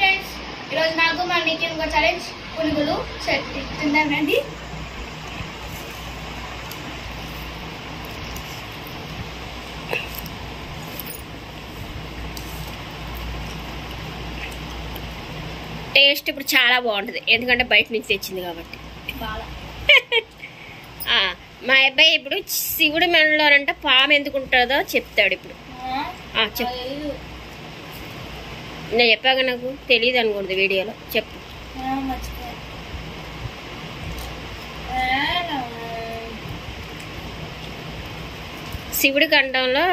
Friends, ఈరోజు నాకు మా నీకు ఇంకో ఛాలెంజ్ పునుగులు చట్నీ తిందామండి. టేస్ట్ ఇప్పుడు చాలా బాగుంటుంది, ఎందుకంటే బయట నుంచి తెచ్చింది కాబట్టి. మా అబ్బాయి ఇప్పుడు శివుడి మెడలోనంట పాము ఎందుకు ఉంటుందో చెప్తాడు ఇప్పుడు. నేను చెప్పాక నాకు తెలియదు అనుకోండి వీడియోలో. చెప్పు. శివుడి కంఠంలో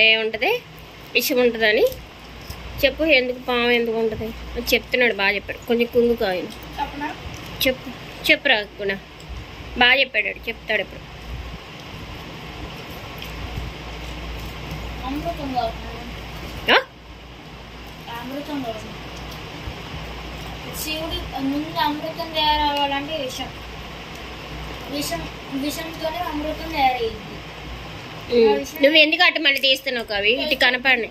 ఏముంటుంది, విషం ఉంటుందని చెప్పు. ఎందుకు పాము ఎందుకు ఉంటుంది చెప్తున్నాడు, బాగా చెప్పాడు. కొంచెం కుంగు కాయను చెప్పు. చెప్పురా కూడా బాగా చెప్పాడు, చెప్తాడు ఇప్పుడు. శివుడి ముందు అమృతం తయారవ్వాలంటే విషం విషం విషంతోనే అమృతం తయారయ్యింది. నువ్వు ఎందుకు అటు మళ్ళీ తీస్తున్నావు కవి? ఇటు కనపడి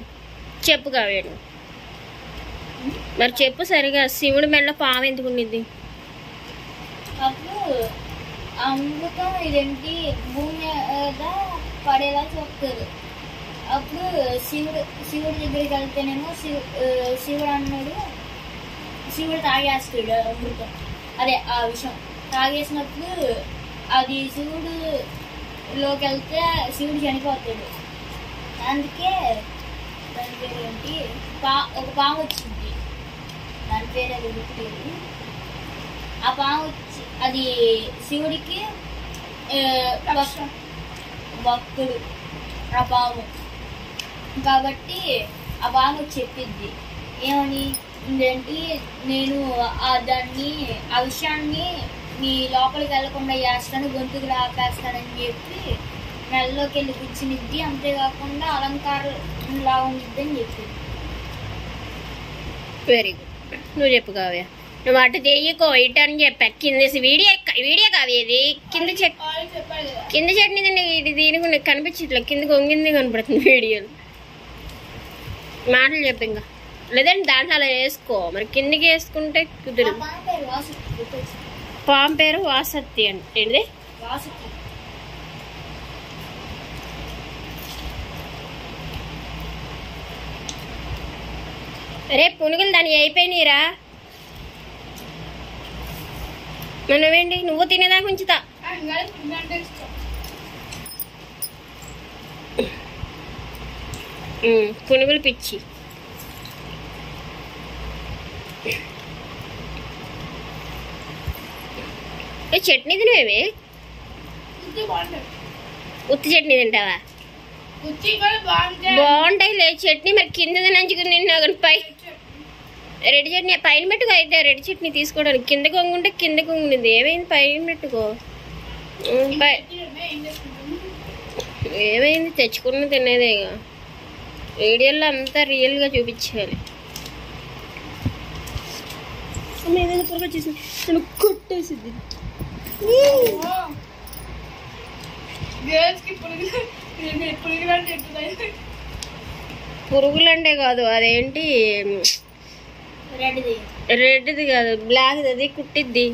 చెప్పు కవి. మరి చెప్పు సరిగా. శివుడి మెడలో పాము ఎందుకు ఉండింది? అప్పుడు అమృతం ఇదేంటి భూమి మీద పడేలా చూపుతుంది. అప్పుడు శివుడి దగ్గరికి వెళ్తేనేమో శివుడు అన్నాడు, శివుడు తాగేస్తాడు అమృతం, అదే ఆ విషం తాగేసినప్పుడు అది శివుడులోకి వెళ్తే శివుడు చనిపోతాడు. అందుకే దాని పేరు ఏంటి, ఒక పాము వచ్చింది, దాని పేరు అది గుర్తులేదు. ఆ పాము వచ్చి అది శివుడికి భక్తుడు ఆ పాము కాబట్టి ఆ పాము చెప్పిద్ది ఏమని, ఏంటి నేను ఆ విషయాన్ని నీ లోపలికి వెళ్ళకుండా చేస్తాను, గొంతుకు రాపేస్తానని చెప్పి నెలలోకి వెళ్ళి కూర్చునిద్ది. అంతేకాకుండా అలంకారంలా ఉండిద్ది అని చెప్పింది. Very good. నువ్వు చెప్పు కావ్య. నువ్వు అటు చెయ్యకో ఇటు అని చెప్పా. కింద వీడియో కావ్య ఇది. కింద చట్నీ తిండి దీనికి కనిపించట్లే, కిందకి వంగింది కనపడుతుంది వీడియోలు. మాటలు చెప్పు ఇంకా, లేదంటే దాంట్లో అలా వేసుకో. మరి కిందికి వేసుకుంటే కుదరదు. పాము పేరు వాసత్తి అంటే ఏంటిది? రే పునుగులు దాన్ని అయిపోయినాయిరా. నువ్వేంటి నువ్వు తినేదాకా ఉంచుతా. పునుగులు పిచ్చి. చట్నీ తినేవి ఉత్తి చట్నీ తింటావా? బాగుంటాయి లే చట్నీ. మరి కింద నంచుకుని తిన్నా కానీ పై రెడ్ చట్నీ పైన పెట్టుకో. అయితే రెడ్ చట్నీ తీసుకోవడానికి కింద కొంగుంటే కింద కొంగుంది. ఏమైంది పైన పెట్టుకో. ఏమైంది తెచ్చుకున్న తినేదే. వీడియోలో అంతా రియల్గా చూపించాలి. ఏదైనా పొరగా చేసింది నన్ను కొట్టేసింది. పురుగులంటే కాదు, అదేంటి రెడ్ది కాదు బ్లాక్, అది కుట్టిద్ది.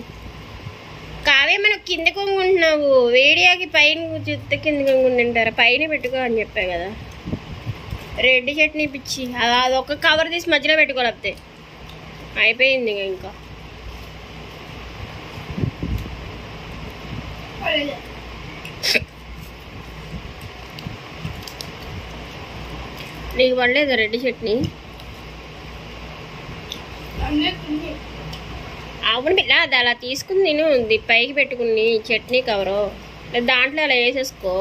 కావే మనం కింద కొంగుంటున్నావు. వీడియోకి పైన చూస్తే కింద కొంగుంటుంటారా? పైన పెట్టుకో అని చెప్పా కదా. రెడ్ చట్నీ పిచ్చి. అదొక కవర్ తీసి మధ్యలో పెట్టుకోలేకపోతే అయిపోయింది. ఇంకా నీకు పడలేదు రెడ్ చట్నీ? అవును పిల్ల, అది అలా తీసుకుని నేను పైకి పెట్టుకుని చట్నీ కవరు దాంట్లో అలా వేసేసుకో.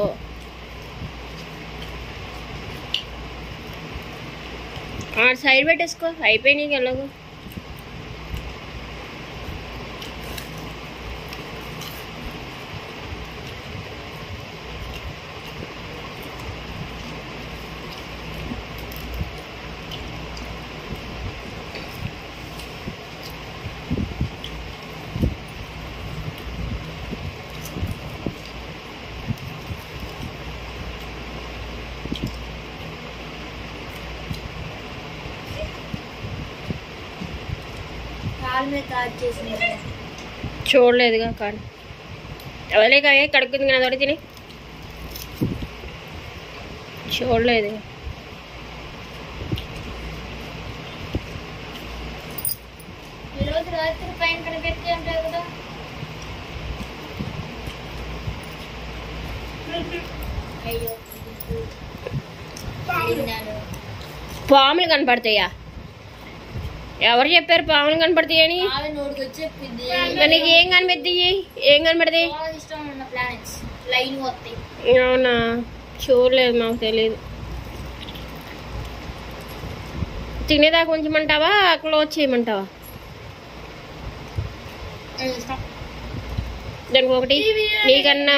సైడ్ పెట్టేసుకో. అయిపోయినాయి ఎలాగో. కాలు మీద కాదు చేసింది. చూడలేదుగా కానీ అవలే కావే కడుక్కుంది కదా తోటి తిని చూడలేదు. ఈరోజు రాత్రి పైన కనిపెట్టి అంటారు కదా. అయ్యో పాములు కనపడతాయా? ఎవరు చెప్పారు పాములు కనపడతాయని? నోటికి వచ్చి చెప్పింది. నీకు ఏం కనిపెద్దాయి? ఏం కనపడతాయి? ఇష్టం ఉన్న ప్లానెట్స్ లైన్ వస్తాయి. అవునా, చూడలేదు, మాకు తెలియదు. తినేదాకా ఉంచమంటావా క్లోజ్ చేయమంటావా? దానికి ఒకటి నీకన్నా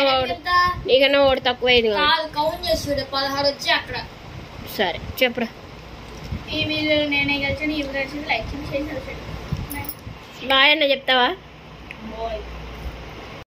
ఒకటి తక్కువైంది కదా. కౌంట్ చేస్తుండే 16 వచ్చి అక్కడ. సరే చెప్పురా. ఈ వీడియోలో నేనే గెలిచాను. ఈ వీడియో లైక్ చేసి బాయ్ అన్న చెప్తావా? బాయ్.